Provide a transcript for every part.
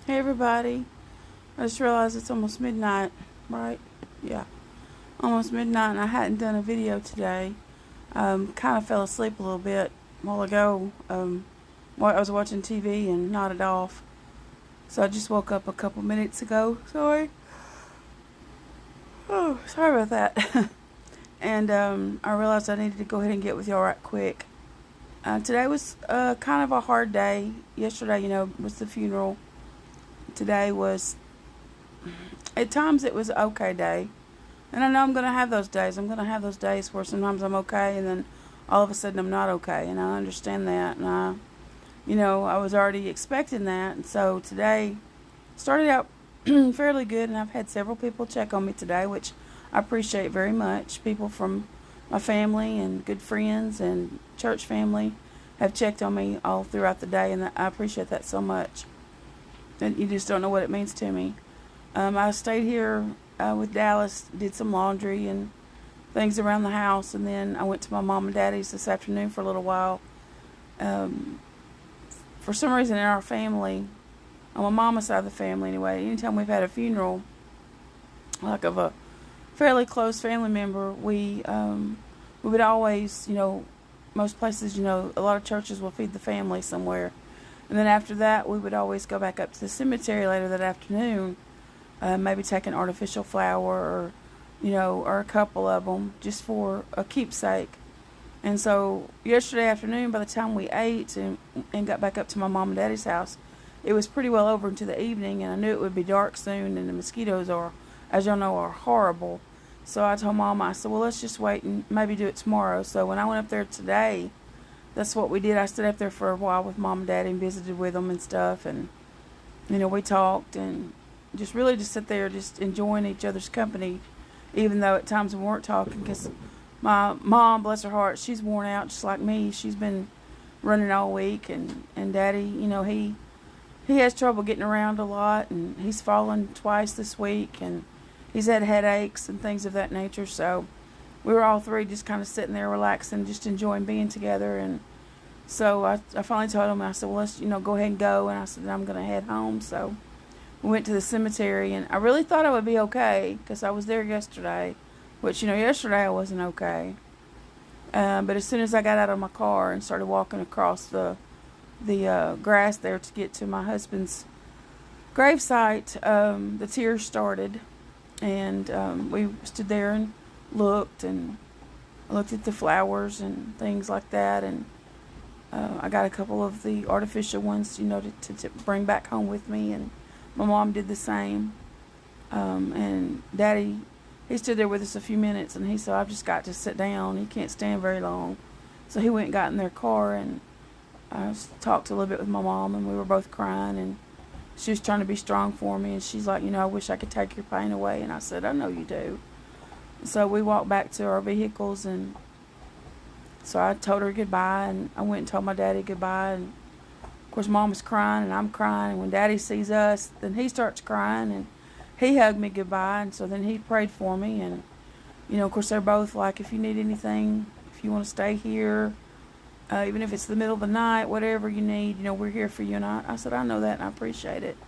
Hey everybody, I just realized it's almost midnight, right? Yeah, almost midnight and I hadn't done a video today. Kind of fell asleep a little bit a while ago. I was watching TV and nodded off. So I just woke up a couple minutes ago. Sorry. Oh, sorry about that. And I realized I needed to go ahead and get with y'all right quick. Today was kind of a hard day. Yesterday, was the funeral. Today was, at times it was an okay day. And I know I'm going to have those days. I'm going to have those days where sometimes I'm okay and then all of a sudden I'm not okay. And I understand that. And I was already expecting that. And so today started out fairly good. And I've had several people check on me today, which I appreciate very much. People from my family and good friends and church family have checked on me all throughout the day. And I appreciate that so much. And you just don't know what it means to me. I stayed here with Dallas, did some laundry and things around the house, and then I went to my mom and daddy's this afternoon for a little while. For some reason in our family, on my mama's side of the family anyway, anytime we've had a funeral, like of a fairly close family member, we would always, most places, a lot of churches will feed the family somewhere. And then after that, we would always go back up to the cemetery later that afternoon, maybe take an artificial flower or a couple of them just for a keepsake. And so yesterday afternoon, by the time we ate and got back up to my mom and daddy's house, it was pretty well over into the evening, and I knew it would be dark soon, and the mosquitoes as y'all know, are horrible. So I told Mom, I said, well, let's just wait and maybe do it tomorrow. So when I went up there today, that's what we did. I stood up there for a while with Mom and Daddy and visited with them and stuff. And, we talked and just really just sit there just enjoying each other's company, even though at times we weren't talking, because my mom, bless her heart, she's worn out just like me. She's been running all week. And Daddy, he has trouble getting around a lot, and he's fallen twice this week, and he's had headaches and things of that nature. So we were all three just kind of sitting there relaxing, just enjoying being together. And so I finally told him, I said, well, let's, go ahead and go. And I said, I'm going to head home. So we went to the cemetery, and I really thought I would be okay because I was there yesterday, which, yesterday I wasn't okay. But as soon as I got out of my car and started walking across the grass there to get to my husband's gravesite, the tears started. And we stood there and looked at the flowers and things like that, and I got a couple of the artificial ones, to bring back home with me, and my mom did the same. And Daddy, he stood there with us a few minutes, and he said, I've just got to sit down. He can't stand very long. So he went and got in their car, and I talked a little bit with my mom, and we were both crying, and she was trying to be strong for me, and she's like, I wish I could take your pain away. And I said, I know you do. So we walked back to our vehicles, and so I told her goodbye, and I went and told my daddy goodbye. And of course, Mom was crying, and I'm crying. And when Daddy sees us, then he starts crying, and he hugged me goodbye. And so then he prayed for me. And, of course, they're both like, if you need anything, if you want to stay here, even if it's the middle of the night, whatever you need, we're here for you. And I said, I know that, and I appreciate it.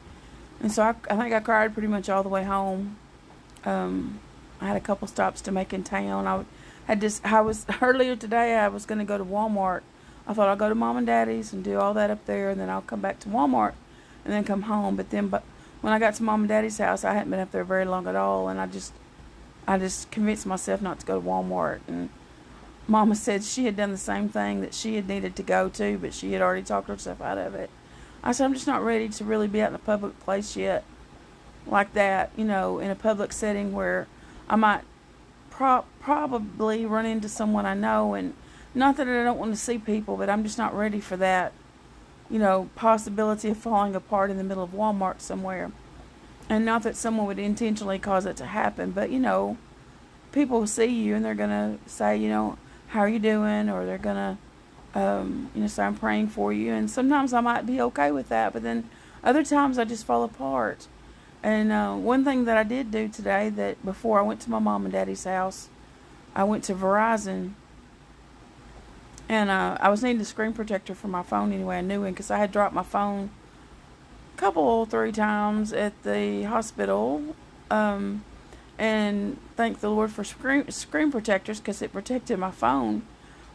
And so I think I cried pretty much all the way home. I had a couple stops to make in town. I was earlier today, I was going to go to Walmart. I thought I'll go to Mom and Daddy's and do all that up there, and then I'll come back to Walmart and then come home. But when I got to Mom and Daddy's house, I hadn't been up there very long at all, and I just convinced myself not to go to Walmart. And Mama said she had done the same thing, that she had needed to go to, but she had already talked herself out of it. I said, I'm just not ready to really be out in a public place yet like that, in a public setting where I might probably run into someone I know, and not that I don't want to see people, but I'm just not ready for that, possibility of falling apart in the middle of Walmart somewhere. And not that someone would intentionally cause it to happen, but, people will see you and they're going to say, how are you doing? Or they're going to, say I'm praying for you. And sometimes I might be okay with that, but then other times I just fall apart. And one thing that I did do today, that before I went to my mom and daddy's house, I went to Verizon, and I was needing a screen protector for my phone anyway, a new one, because I had dropped my phone couple, 3 times at the hospital, and thank the Lord for screen protectors because it protected my phone.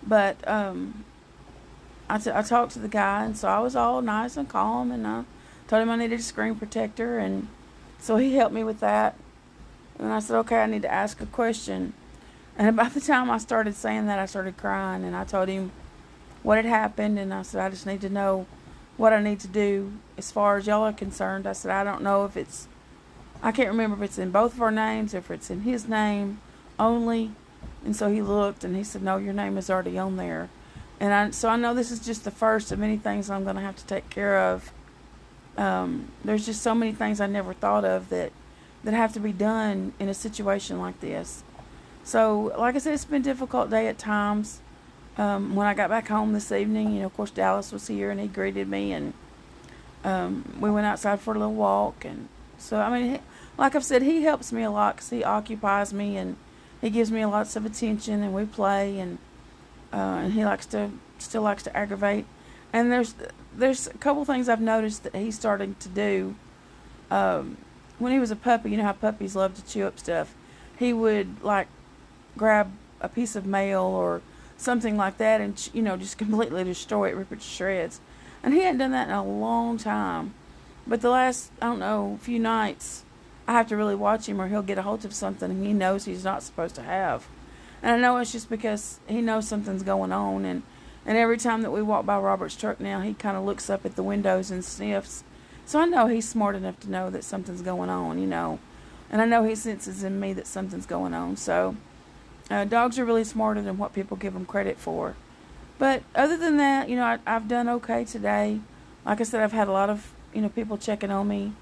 But I talked to the guy, and so I was all nice and calm, and I told him I needed a screen protector, and so he helped me with that. And I said, okay, I need to ask a question. And about the time I started saying that, I started crying, and I told him what had happened, and I said, I just need to know what I need to do as far as y'all are concerned. I said, I don't know if it's, I can't remember if it's in both of our names, if it's in his name only. And so he looked, and he said, no, your name is already on there. And so I know this is just the first of many things I'm going to have to take care of. There's just so many things I never thought of that have to be done in a situation like this. So, like I said, it's been a difficult day at times. When I got back home this evening, of course, Dallas was here, and he greeted me, and we went outside for a little walk. And so, I mean, like I've said, he helps me a lot because he occupies me, and he gives me lots of attention, and we play, and he still likes to aggravate. And there's a couple things I've noticed that he's starting to do. When he was a puppy, you know how puppies love to chew up stuff. He would grab a piece of mail or something like that, and just completely destroy it, rip it to shreds. And he hadn't done that in a long time. But the last, I don't know, few nights, I have to really watch him, or he'll get a hold of something and he knows he's not supposed to have. And I know it's just because he knows something's going on. And every time that we walk by Robert's truck now, he kind of looks up at the windows and sniffs. So I know he's smart enough to know that something's going on, And I know he senses in me that something's going on. So dogs are really smarter than what people give them credit for. But other than that, I've done okay today. Like I said, I've had a lot of, people checking on me.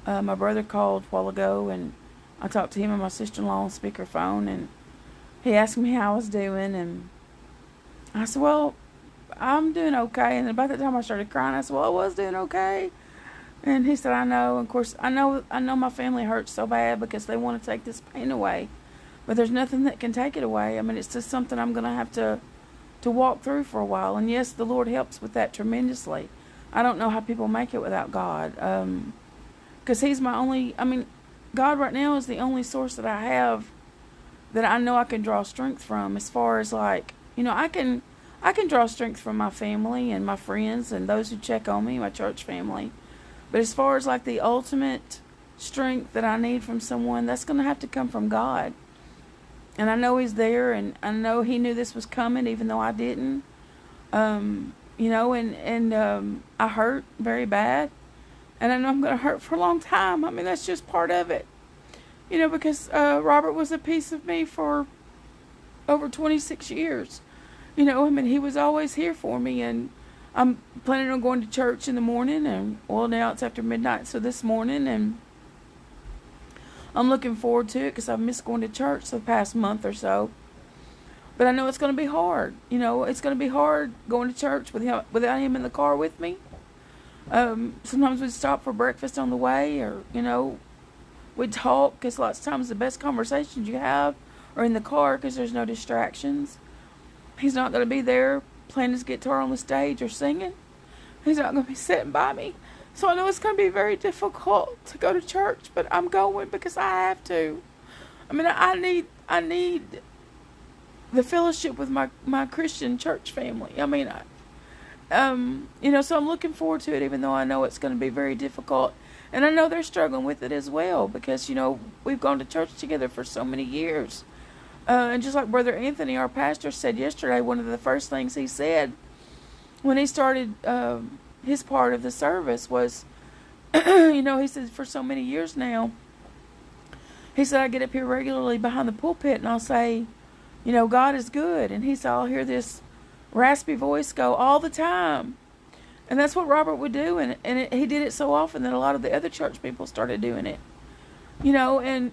My brother called a while ago, and I talked to him and my sister-in-law on speakerphone, and he asked me how I was doing, and I said, well, I'm doing okay. And about the time I started crying, I said, well, I was doing okay. And he said, I know. And of course, I know my family hurts so bad because they want to take this pain away. But there's nothing that can take it away. I mean, it's just something I'm going to have to walk through for a while. And yes, the Lord helps with that tremendously. I don't know how people make it without God. Because he's my only, God right now is the only source that I have that I know I can draw strength from, as far as I can draw strength from my family and my friends and those who check on me, my church family. But as far as the ultimate strength that I need from someone, that's going to have to come from God. And I know he's there, and I know he knew this was coming, even though I didn't. And I hurt very bad. And I know I'm going to hurt for a long time. I mean, that's just part of it. Because Robert was a piece of me for over 26 years. He was always here for me, and I'm planning on going to church in the morning, and now it's after midnight, so this morning, and I'm looking forward to it because I've missed going to church the past month or so. But I know it's going to be hard. It's going to be hard going to church without him in the car with me. Sometimes we'd stop for breakfast on the way, or we'd talk, because lots of times the best conversations you have are in the car because there's no distractions. He's not going to be there playing his guitar on the stage or singing. He's not going to be sitting by me. So I know it's going to be very difficult to go to church, but I'm going because I have to. I need the fellowship with my Christian church family. So I'm looking forward to it, even though I know it's going to be very difficult. And I know they're struggling with it as well, because, we've gone to church together for so many years. And just like Brother Anthony, our pastor, said yesterday, one of the first things he said when he started his part of the service was, he said, for so many years now, he said, I get up here regularly behind the pulpit and I'll say, God is good. And he said, I'll hear this raspy voice go all the time. And that's what Robert would do. And he did it so often that a lot of the other church people started doing it. And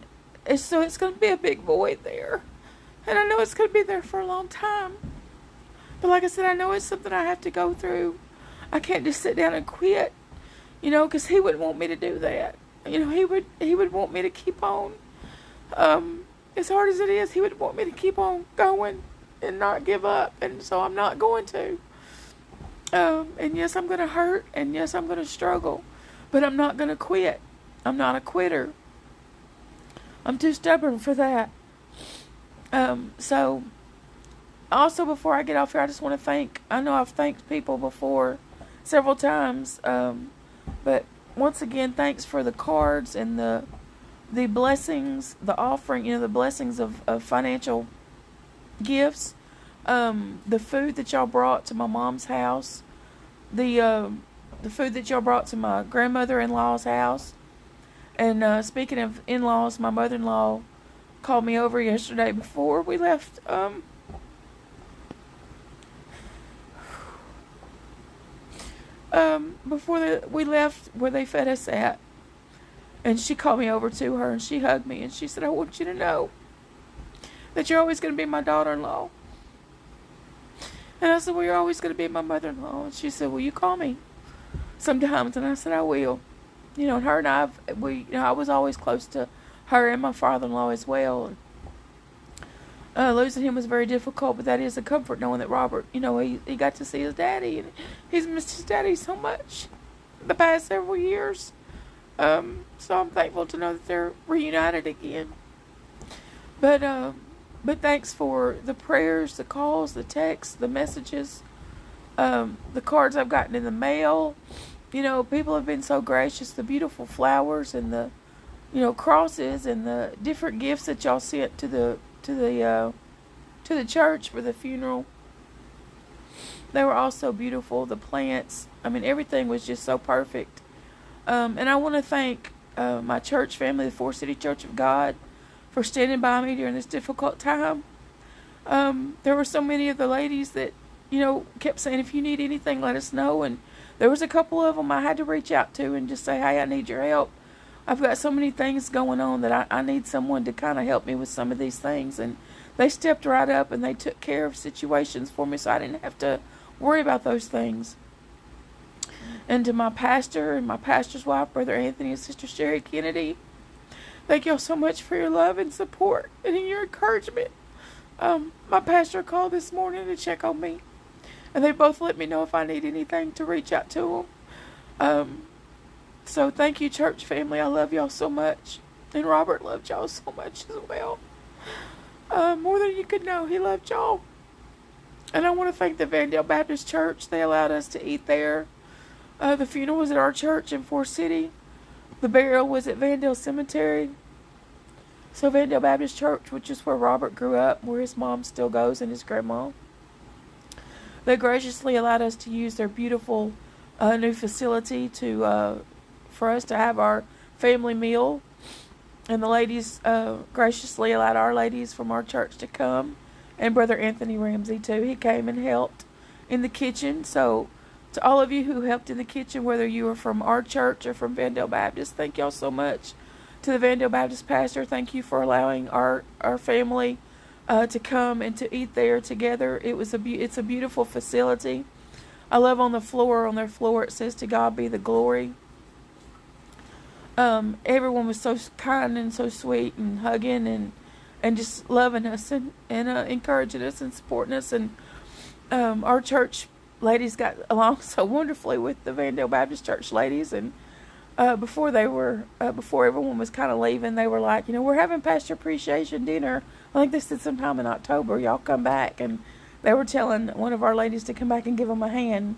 so it's going to be a big void there. And I know it's going to be there for a long time. But like I said, I know it's something I have to go through. I can't just sit down and quit, because he wouldn't want me to do that. He would want me to keep on. As hard as it is, he would want me to keep on going and not give up. And so I'm not going to. And yes, I'm going to hurt. And yes, I'm going to struggle. But I'm not going to quit. I'm not a quitter. I'm too stubborn for that. So, also before I get off here, I just want to thank, I know I've thanked people before several times, but once again, thanks for the cards and the blessings, the offering, the blessings of financial gifts, the food that y'all brought to my mom's house, the food that y'all brought to my grandmother-in-law's house. And speaking of in-laws, my mother-in-law called me over yesterday before we left. Before we left where they fed us at, and she called me over to her and she hugged me and she said, "I want you to know that you're always going to be my daughter-in-law." And I said, "Well, you're always going to be my mother-in-law." And she said, "Will you call me sometimes?" And I said, "I will." And her and I was always close to her and my father-in-law as well. And losing him was very difficult, but that is a comfort knowing that Robert, he got to see his daddy, and he's missed his daddy so much the past several years. So I'm thankful to know that they're reunited again. But thanks for the prayers, the calls, the texts, the messages, the cards I've gotten in the mail. People have been so gracious. The beautiful flowers and the, crosses and the different gifts that y'all sent to the church for the funeral. They were all so beautiful. The plants. Everything was just so perfect. And I want to thank my church family, the Forest City Church of God, for standing by me during this difficult time. There were so many of the ladies that, kept saying, "If you need anything, let us know." And there was a couple of them I had to reach out to and just say, "Hey, I need your help. I've got so many things going on that I need someone to kind of help me with some of these things." And they stepped right up and they took care of situations for me so I didn't have to worry about those things. And to my pastor and my pastor's wife, Brother Anthony and Sister Sherry Kennedy, thank y'all so much for your love and support and your encouragement. My pastor called this morning to check on me, and they both let me know if I need anything to reach out to them. So thank you, church family. I love y'all so much. And Robert loved y'all so much as well. More than you could know, he loved y'all. And I want to thank the Vandale Baptist Church. They allowed us to eat there. The funeral was at our church in Forest City. The burial was at Vandale Cemetery. So Vandale Baptist Church, which is where Robert grew up, where his mom still goes and his grandma, they graciously allowed us to use their beautiful new facility for us to have our family meal. And the ladies graciously allowed our ladies from our church to come. And Brother Anthony Ramsey, too. He came and helped in the kitchen. So to all of you who helped in the kitchen, whether you were from our church or from Vandale Baptist, thank y'all so much. To the Vandale Baptist pastor, thank you for allowing our family to come and to eat there together. It's a beautiful facility. I love on their floor, it says, "To God be the glory." Everyone was so kind and so sweet and hugging and just loving us and encouraging us and supporting us. And our church ladies got along so wonderfully with the Vandale Baptist Church ladies. And before everyone was kind of leaving, they were like, "We're having Pastor Appreciation Dinner." I think they said sometime in October, y'all come back. And they were telling one of our ladies to come back and give them a hand.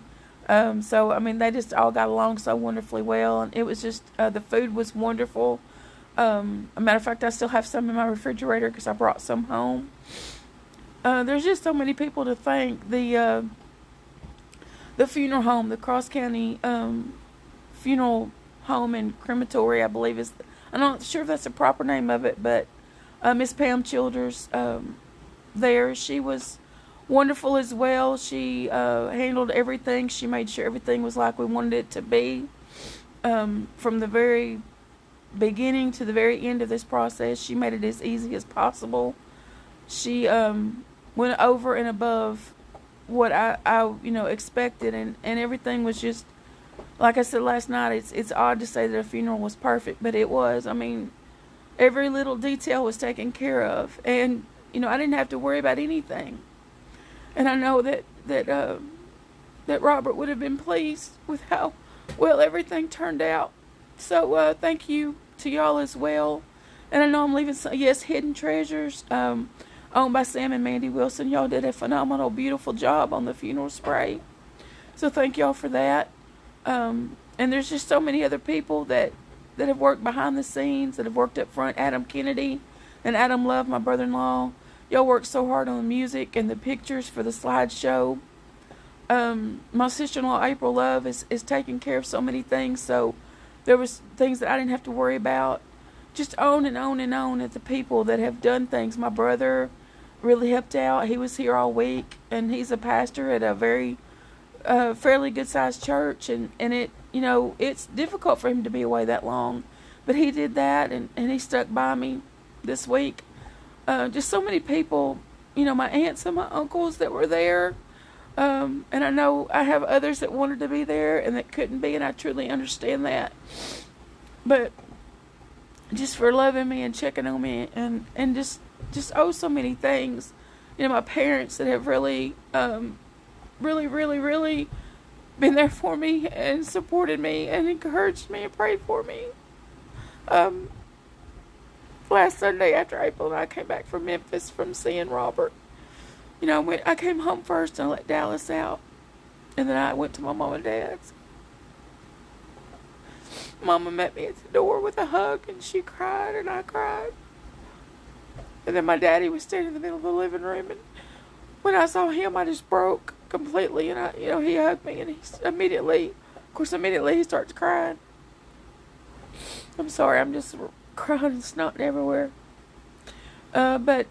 So they just all got along so wonderfully well. And it was just, the food was wonderful. A matter of fact, I still have some in my refrigerator because I brought some home. There's just so many people to thank. The funeral home, the Cross County Funeral Home and Crematory, I believe is, I'm not sure if that's the proper name of it, but Miss Pam Childers there, she was wonderful as well. She handled everything. She made sure everything was like we wanted it to be. From the very beginning to the very end of this process, she made it as easy as possible. She went over and above what I expected, and everything was just, like I said last night, it's odd to say that a funeral was perfect, but it was. Every little detail was taken care of, and I didn't have to worry about anything. And I know that Robert would have been pleased with how well everything turned out. So thank you to y'all as well. And I know I'm leaving some, yes, Hidden Treasures, owned by Sam and Mandy Wilson. Y'all did a phenomenal, beautiful job on the funeral spray. So thank y'all for that. And there's just so many other people that have worked behind the scenes, that have worked up front. Adam Kennedy and Adam Love, my brother-in-law. Y'all worked so hard on the music and the pictures for the slideshow. My sister-in-law, April Love, is taking care of so many things. So there was things that I didn't have to worry about. Just on and on and on at the people that have done things. My brother really helped out. He was here all week, and he's a pastor at a very fairly good-sized church, and it, you know, it's difficult for him to be away that long, but he did that, and he stuck by me this week. Just so many people, you know, my aunts and my uncles that were there, and I know I have others that wanted to be there and that couldn't be, and I truly understand that, but just for loving me and checking on me, and just owe so many things. You know, my parents that have really, really been there for me and supported me and encouraged me and prayed for me. Last Sunday after April and I came back from Memphis from seeing Robert, you know, I came home first and I let Dallas out, and then I went to my mom and dad's. Mama met me at the door with a hug, and she cried, and I cried. And then my daddy was standing in the middle of the living room, and when I saw him, I just broke completely, and he hugged me, and he immediately he starts crying. I'm sorry, I'm just crying and snotting everywhere. But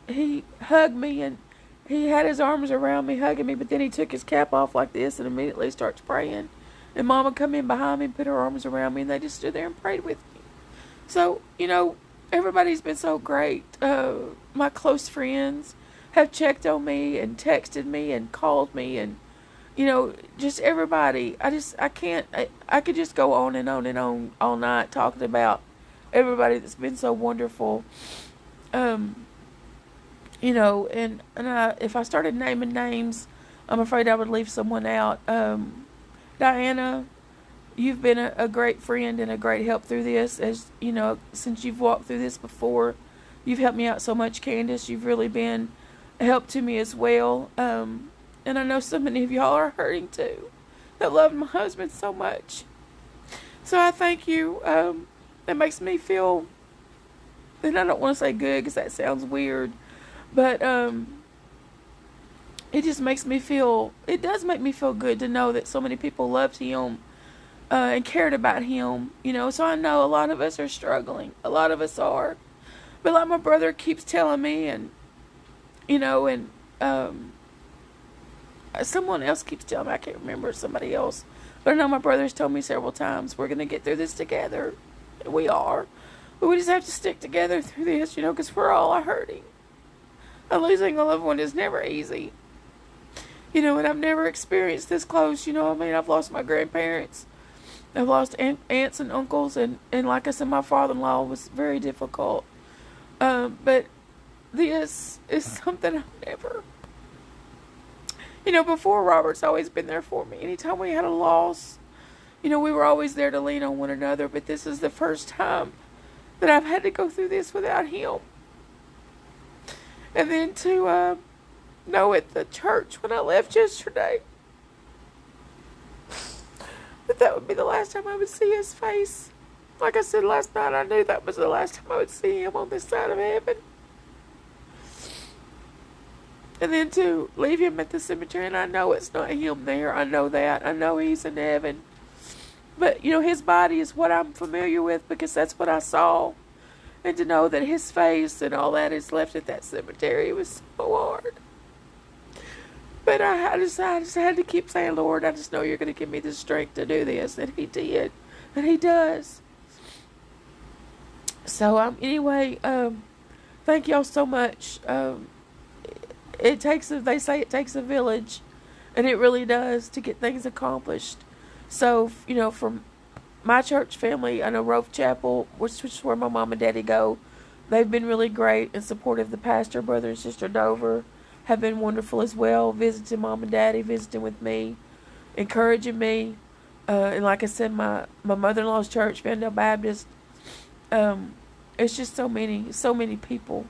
he hugged me, and he had his arms around me, hugging me, but then he took his cap off like this and immediately starts praying. And Mama come in behind me and put her arms around me, and they just stood there and prayed with me. So, you know, everybody's been so great. My close friends have checked on me and texted me and called me, and, you know, just everybody. I could just go on and on and on all night talking about everybody that's been so wonderful. You know, and if I started naming names, I'm afraid I would leave someone out. Diana, you've been a great friend and a great help through this. As you know, since you've walked through this before, you've helped me out so much. Candace, you've really been a help to me as well. And I know so many of y'all are hurting too, that love my husband so much. So I thank you. That makes me feel, and I don't want to say good because that sounds weird, but it just makes me feel, it does make me feel good to know that so many people loved him and cared about him, you know. So I know a lot of us are struggling. A lot of us are. But like my brother keeps telling me, and, you know, and someone else keeps telling me, I can't remember, somebody else. But I know my brother's told me several times, we're going to get through this together. And we are. But we just have to stick together through this, you know, because we're all hurting. And losing a loved one is never easy. You know, and I've never experienced this close, you know. I mean, I've lost my grandparents. I've lost aunts and uncles. And like I said, my father-in-law was very difficult. But this is something I've never... You know, before, Robert's always been there for me. Anytime we had a loss, you know, we were always there to lean on one another. But this is the first time that I've had to go through this without him. And then to know at the church when I left yesterday that would be the last time I would see his face. Like I said last night, I knew that was the last time I would see him on this side of heaven. And then to leave him at the cemetery, and I know it's not him there. I know that. I know he's in heaven. But, you know, his body is what I'm familiar with because that's what I saw. And to know that his face and all that is left at that cemetery, it was so hard. But I just had to keep saying, Lord, I just know you're going to give me the strength to do this. And he did. And he does. So, anyway, thank y'all so much. They say it takes a village, and it really does, to get things accomplished. So, you know, from my church family, I know Rove Chapel, which is where my mom and daddy go, they've been really great and supportive. The pastor, brother and sister Dover, have been wonderful as well, visiting mom and daddy, visiting with me, encouraging me. And like I said, my mother-in-law's church, Vandale Baptist, it's just so many people.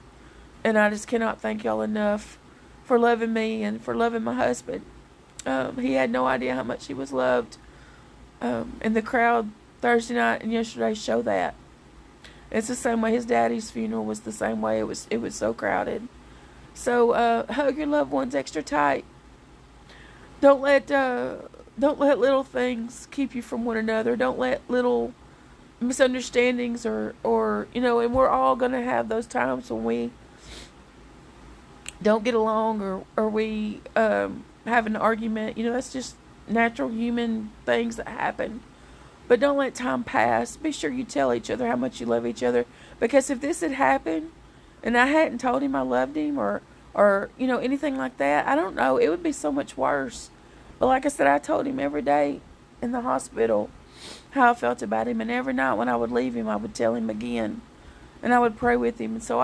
And I just cannot thank y'all enough for loving me and for loving my husband. He had no idea how much he was loved. And the crowd Thursday night and yesterday show that. It's the same way his daddy's funeral was the same way. It was so crowded. So hug your loved ones extra tight. Don't let little things keep you from one another. Don't let little misunderstandings or and we're all gonna have those times when we don't get along or we have an argument. That's just natural human things that happen. But don't let time pass. Be sure you tell each other how much you love each other. Because if this had happened and I hadn't told him I loved him or anything like that, I don't know, it would be so much worse. But like I said, I told him every day in the hospital how I felt about him. And every night when I would leave him, I would tell him again. And I would pray with him. And so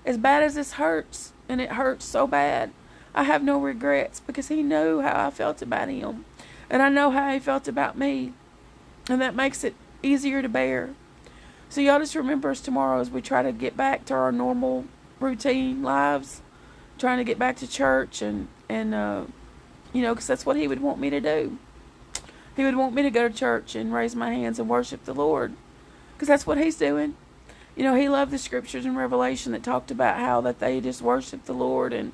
as bad as this hurts, and it hurts so bad, I have no regrets because he knew how I felt about him. And I know how he felt about me. And that makes it easier to bear. So y'all just remember us tomorrow as we try to get back to our normal routine lives. Trying to get back to church and because that's what he would want me to do. He would want me to go to church and raise my hands and worship the Lord. Because that's what he's doing. He loved the scriptures in Revelation that talked about how that they just worship the Lord and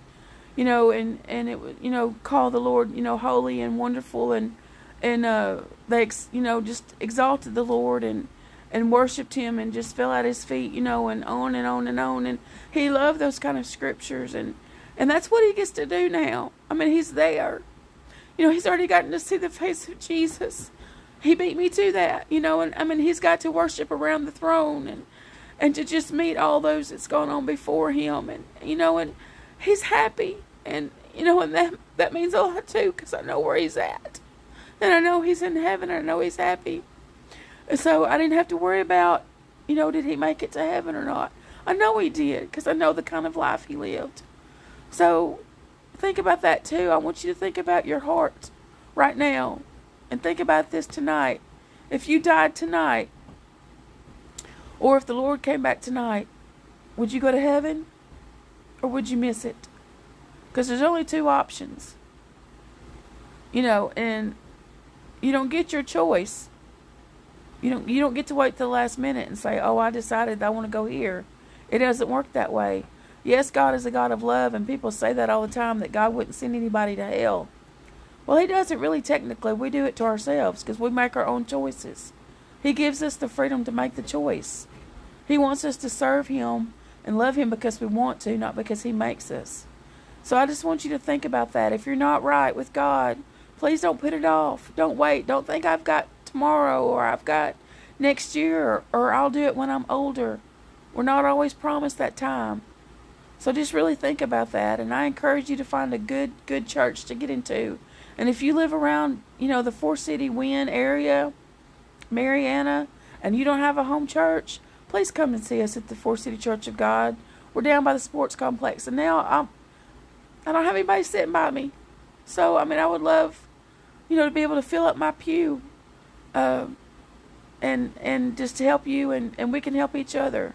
it would, call the Lord, holy and wonderful and they, just exalted the Lord and worshipped him and just fell at his feet, and on and on and on. And he loved those kind of scriptures and that's what he gets to do now. I mean, he's there. He's already gotten to see the face of Jesus. He beat me to that, and he's got to worship around the throne and to just meet all those that's gone on before him. And, and he's happy. And, and that means a lot too, because I know where he's at. And I know he's in heaven, and I know he's happy. And so I didn't have to worry about, did he make it to heaven or not? I know he did, because I know the kind of life he lived. So think about that too. I want you to think about your heart right now. And think about this tonight. If you died tonight, or if the Lord came back tonight, would you go to heaven? Or would you miss it? Because there's only two options. And you don't get your choice. You don't get to wait till the last minute and say, oh, I decided I want to go here. It doesn't work that way. Yes, God is a God of love, and people say that all the time, that God wouldn't send anybody to hell. Well, he doesn't really technically. We do it to ourselves because we make our own choices. He gives us the freedom to make the choice. He wants us to serve him and love him because we want to, not because he makes us. So I just want you to think about that. If you're not right with God, please don't put it off. Don't wait. Don't think I've got tomorrow or I've got next year or I'll do it when I'm older. We're not always promised that time. So just really think about that. And I encourage you to find a good church to get into. And if you live around, the Four City Wynn area, Marianna, and you don't have a home church, please come and see us at the Four City Church of God. We're down by the sports complex. And now I don't have anybody sitting by me. So, I would love, to be able to fill up my pew and just to help you and we can help each other.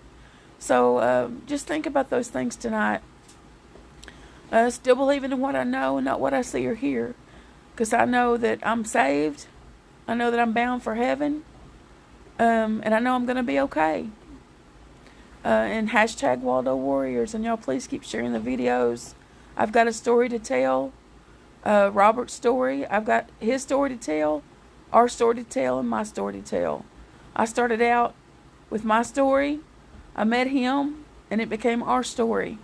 So just think about those things tonight. Still believing in what I know and not what I see or hear. Because I know that I'm saved. I know that I'm bound for heaven. And I know I'm going to be okay. And hashtag Waldo Warriors. And y'all please keep sharing the videos. I've got a story to tell. Robert's story. I've got his story to tell. Our story to tell and my story to tell. I started out with my story. I met him, and it became our story.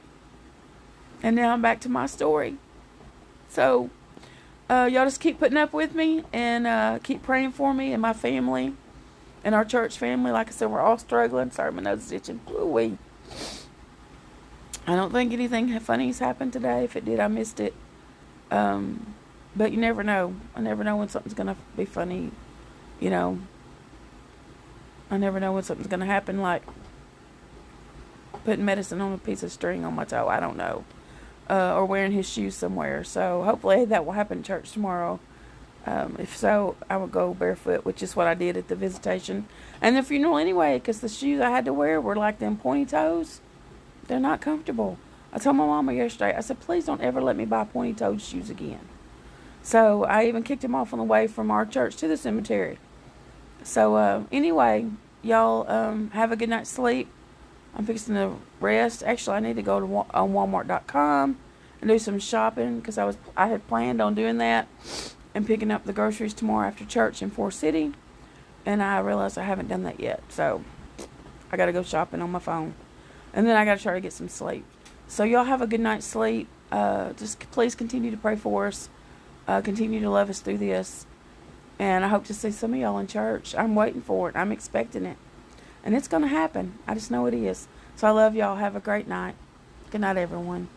And now I'm back to my story. So, y'all just keep putting up with me, and keep praying for me and my family, and our church family. Like I said, we're all struggling. Sorry, my nose is itching. Ooh-wee. I don't think anything funny's happened today. If it did, I missed it. But you never know. I never know when something's going to be funny, I never know when something's going to happen, like putting medicine on a piece of string on my toe. I don't know. Or wearing his shoes somewhere. So hopefully that will happen in church tomorrow. If so, I would go barefoot, which is what I did at the visitation and the funeral anyway, because the shoes I had to wear were like them pointy toes. They're not comfortable. I told my mama yesterday, I said, please don't ever let me buy pointy-toed shoes again. So I even kicked him off on the way from our church to the cemetery. So anyway, y'all have a good night's sleep. I'm fixing to rest. Actually, I need to go to on Walmart.com and do some shopping because I had planned on doing that and picking up the groceries tomorrow after church in Forest City. And I realized I haven't done that yet. So I got to go shopping on my phone. And then I got to try to get some sleep. So y'all have a good night's sleep. Just please continue to pray for us. Continue to love us through this. And I hope to see some of y'all in church. I'm waiting for it. I'm expecting it. And it's going to happen. I just know it is. So I love y'all. Have a great night. Good night, everyone.